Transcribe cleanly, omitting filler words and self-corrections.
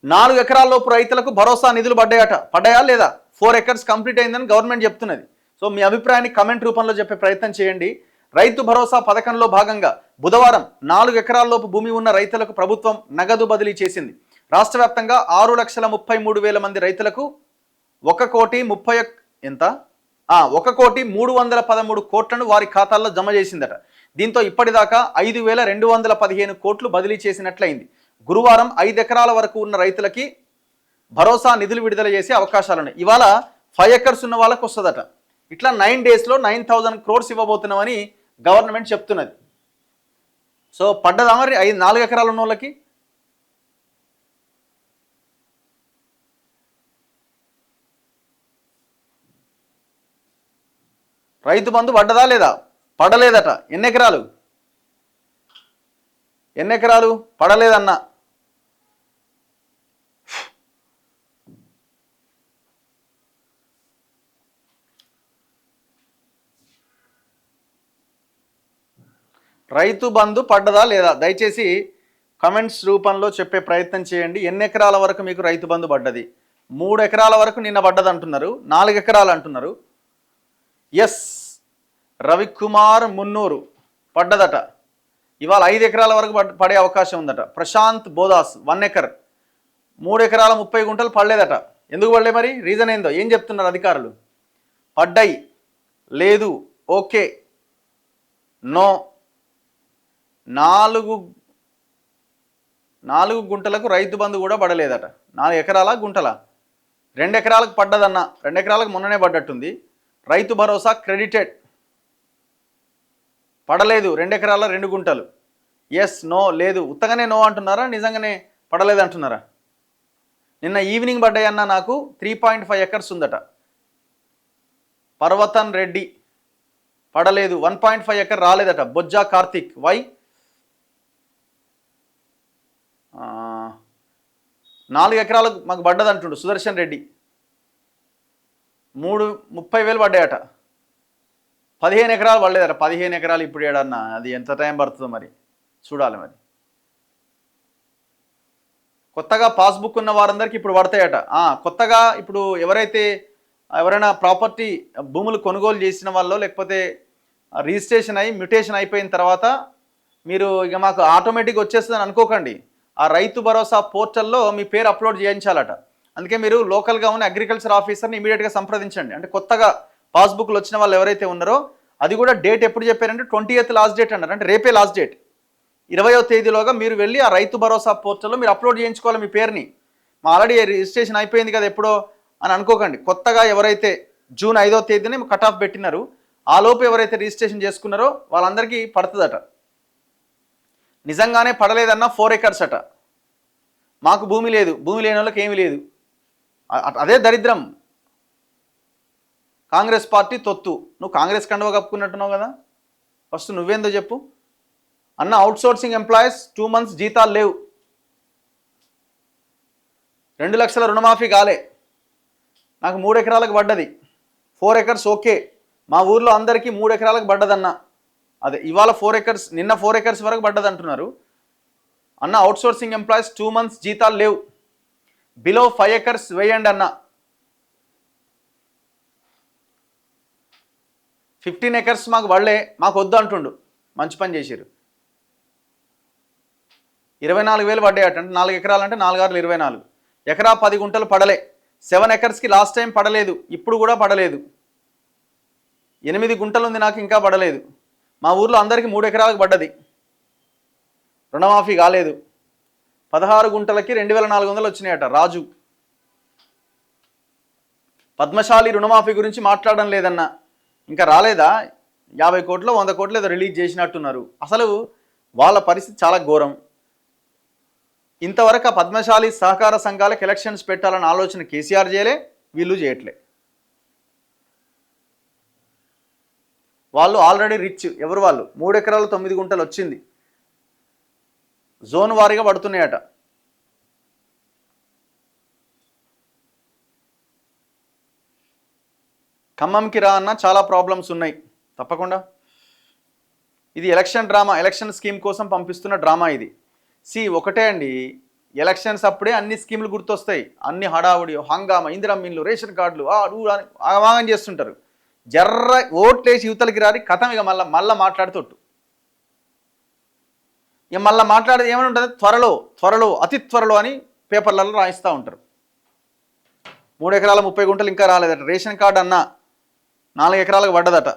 4 ఎకరాల్లోపు రైతులకు భరోసా నిధులు పడ్డాయా లేదా? 4 ఎకర్స్ కంప్లీట్ అయిందని గవర్నమెంట్ చెప్తున్నది. సో మీ అభిప్రాయాన్ని కమెంట్ రూపంలో చెప్పే ప్రయత్నం చేయండి. రైతు భరోసా పథకంలో భాగంగా బుధవారం 4 ఎకరాల్లోపు భూమి ఉన్న రైతులకు ప్రభుత్వం నగదు బదిలీ చేసింది. రాష్ట్ర వ్యాప్తంగా 6,33,000 మంది రైతులకు 1,313 కోట్లను వారి ఖాతాల్లో జమ చేసిందట. దీంతో ఇప్పటిదాకా 5,215 కోట్లు బదిలీ చేసినట్లయింది. గురువారం 5 ఎకరాల వరకు ఉన్న రైతులకి భరోసా నిధులు విడుదల చేసే అవకాశాలున్నాయి. ఇవాళ 5 ఎకర్స్ ఉన్న వాళ్ళకు వస్తుందట. ఇట్లా 9 డేస్లో 9,000 crores ఇవ్వబోతున్నామని గవర్నమెంట్ చెప్తున్నది. సో పడ్డదా మరి 4 ఎకరాలు ఉన్న వాళ్ళకి? రైతు బంధు పడ్డదా లేదా? పడలేదట. ఎన్ని ఎకరాలు పడలేదన్నా. రైతు బంధు పడ్డదా లేదా? దయచేసి కమెంట్స్ రూపంలో చెప్పే ప్రయత్నం చేయండి. ఎన్ని ఎకరాల వరకు మీకు రైతు బంధు పడ్డది? 3 ఎకరాల వరకు నిన్న పడ్డది అంటున్నారు, 4 ఎకరాలు అంటున్నారు. ఎస్, రవికుమార్ మున్నూరు పడ్డదట. ఇవాళ 5 ఎకరాల వరకు పడే అవకాశం ఉందట. ప్రశాంత్ బోదాస్ 1 ఎకర్, 3 ఎకరాల 30 గుంటలు పడలేదట. ఎందుకు పడలే మరి? రీజన్ ఏందో ఏం చెప్తున్నారు అధికారులు? పడ్డాయి, లేదు, ఓకే, నో. 4 గుంటలకు రైతు బంధు కూడా పడలేదట. 4 ఎకరాల గుంటల 2 ఎకరాలకు పడ్డదన్న. 2 ఎకరాలకు మొన్ననే పడ్డట్టుంది. రైతు భరోసా క్రెడిటెడ్, పడలేదు. 2 ఎకరాల 2 గుంటలు. ఎస్, నో, లేదు. ఉత్తగానే నో అంటున్నారా, నిజంగానే పడలేదు అంటున్నారా? నిన్న ఈవినింగ్ పడ్డాయన్న. నాకు 3.5 ఎకర్స్ ఉందట. పర్వతన్ రెడ్డి పడలేదు. 1.5 ఎకర్ రాలేదట. బొజ్జా కార్తిక్ వై 4 ఎకరాలకు మాకు పడ్డదంటుండు సుదర్శన్ రెడ్డి. 30,000 పడ్డాయట. 15 ఎకరాలు పడలేదట. 15 ఎకరాలు ఇప్పుడు ఏడన్నా, అది ఎంత టైం పడుతుందో మరి చూడాలి. మరి కొత్తగా పాస్బుక్ ఉన్న వారందరికీ ఇప్పుడు పడతాయట. కొత్తగా ఇప్పుడు ఎవరైనా ప్రాపర్టీ భూములు కొనుగోలు చేసిన వాళ్ళు, లేకపోతే రిజిస్ట్రేషన్ అయ్యి మ్యూటేషన్ అయిపోయిన తర్వాత మీరు ఇక మాకు ఆటోమేటిక్గా వచ్చేస్తుందని అనుకోకండి. ఆ రైతు భరోసా పోర్టల్లో మీ పేరు అప్లోడ్ చేయించాలట. అందుకే మీరు లోకల్గా ఉన్న అగ్రికల్చర్ ఆఫీసర్ని ఇమీడియట్గా సంప్రదించండి. అంటే కొత్తగా పాస్బుక్లు వచ్చిన వాళ్ళు ఎవరైతే ఉన్నారో, అది కూడా డేట్ ఎప్పుడు చెప్పారంటే 20th లాస్ట్ డేట్ అన్నారు. అంటే రేపే లాస్ట్ డేట్. 20వ తేదీలోగా మీరు వెళ్ళి ఆ రైతు భరోసా పోర్టల్లో మీరు అప్లోడ్ చేయించుకోవాలి మీ పేరుని. మా ఆల్రెడీ రిజిస్ట్రేషన్ అయిపోయింది కదా ఎప్పుడో అని అనుకోకండి. కొత్తగా ఎవరైతే జూన్ 5వ తేదీని కట్ ఆఫ్ పెట్టినారు, ఆ లోపు ఎవరైతే రిజిస్ట్రేషన్ చేసుకున్నారో వాళ్ళందరికీ పడుతుందట. నిజంగానే పడలేదన్న 4 ఎకర్స్ అట. మాకు భూమి లేదు, భూమి లేని వాళ్ళకి ఏమీ లేదు. అదే దరిద్రం. కాంగ్రెస్ పార్టీ తొత్తు. నువ్వు కాంగ్రెస్ కండువా కప్పుకున్నట్టున్నావు కదా, ఫస్ట్ నువ్వేందో చెప్పు అన్న. అవుట్సోర్సింగ్ ఎంప్లాయీస్ 2 months జీతాలు లేవు. 2 లక్షల రుణమాఫీ కాలే. నాకు 3 ఎకరాలకు పడ్డది. 4 ఎకర్స్ ఓకే. మా ఊర్లో అందరికీ 3 ఎకరాలకు పడ్డదన్న. అదే ఇవాళ 4 ఎకర్స్, నిన్న 4 ఎకర్స్ వరకు పడ్డది అంటున్నారు అన్న. అవుట్సోర్సింగ్ ఎంప్లాయీస్ 2 months జీతాలు లేవు. బిలో 5 ఎకర్స్ వేయండి అన్న. 15 ఎకర్స్ మాకు పడలే, మాకు వద్దు అంటుండు. మంచి పని చేశారు. 24,000 పడ్డాయట. అంటే 4 ఎకరాలు అంటే 4 6 24. ఎకరా 10 గుంటలు పడలే. 7 ఎకర్స్కి లాస్ట్ టైం పడలేదు, ఇప్పుడు కూడా పడలేదు. 8 గుంటలు ఉంది నాకు, ఇంకా పడలేదు. మా ఊర్లో అందరికీ 3 ఎకరాలకు పడ్డది, రుణమాఫీ కాలేదు. 16 గుంటలకి 2,400 వచ్చినాయట. రాజు పద్మశాలి రుణమాఫీ గురించి మాట్లాడడం లేదన్న. ఇంకా రాలేదా? 50 కోట్లు 100 కోట్లు ఏదో రిలీజ్ చేసినట్టున్నారు. అసలు వాళ్ళ పరిస్థితి చాలా ఘోరం. ఇంతవరకు ఆ పద్మశాలి సహకార సంఘాలకు ఎలక్షన్స్ పెట్టాలన్న ఆలోచన కేసీఆర్ చేయలే, వీళ్ళు చేయట్లే. వాళ్ళు ఆల్రెడీ రిచ్. ఎవరు వాళ్ళు? 3 ఎకరాలు 9 గుంటలు వచ్చింది. జోన్ వారీగా పడుతున్నాయట. ఖమ్మంకి రా అన్న, చాలా ప్రాబ్లమ్స్ ఉన్నాయి. తప్పకుండా. ఇది ఎలక్షన్ డ్రామా, ఎలక్షన్ స్కీమ్ కోసం పంపిస్తున్న డ్రామా ఇది. ఒకటే అండి, ఎలక్షన్స్ అప్పుడే అన్ని స్కీములు గుర్తొస్తాయి, అన్ని హడావుడి హంగామా, ఇందిరమ్మిన్లు, రేషన్ కార్డులు ఆగమాగం చేస్తుంటారు. జర్ర ఓట్లేసి యువతలకి రాని కథం, ఇక మళ్ళీ మాట్లాడుతొట్టు. ఇక మళ్ళీ మాట్లాడేది ఏమైనా ఉంటుంది, త్వరలో అతి త్వరలో అని పేపర్లలో రాయిస్తూ ఉంటారు. 3 ఎకరాల 30 గుంటలు ఇంకా రాలేదట, రేషన్ కార్డు అన్న 4 ఎకరాలకు పడ్డదట.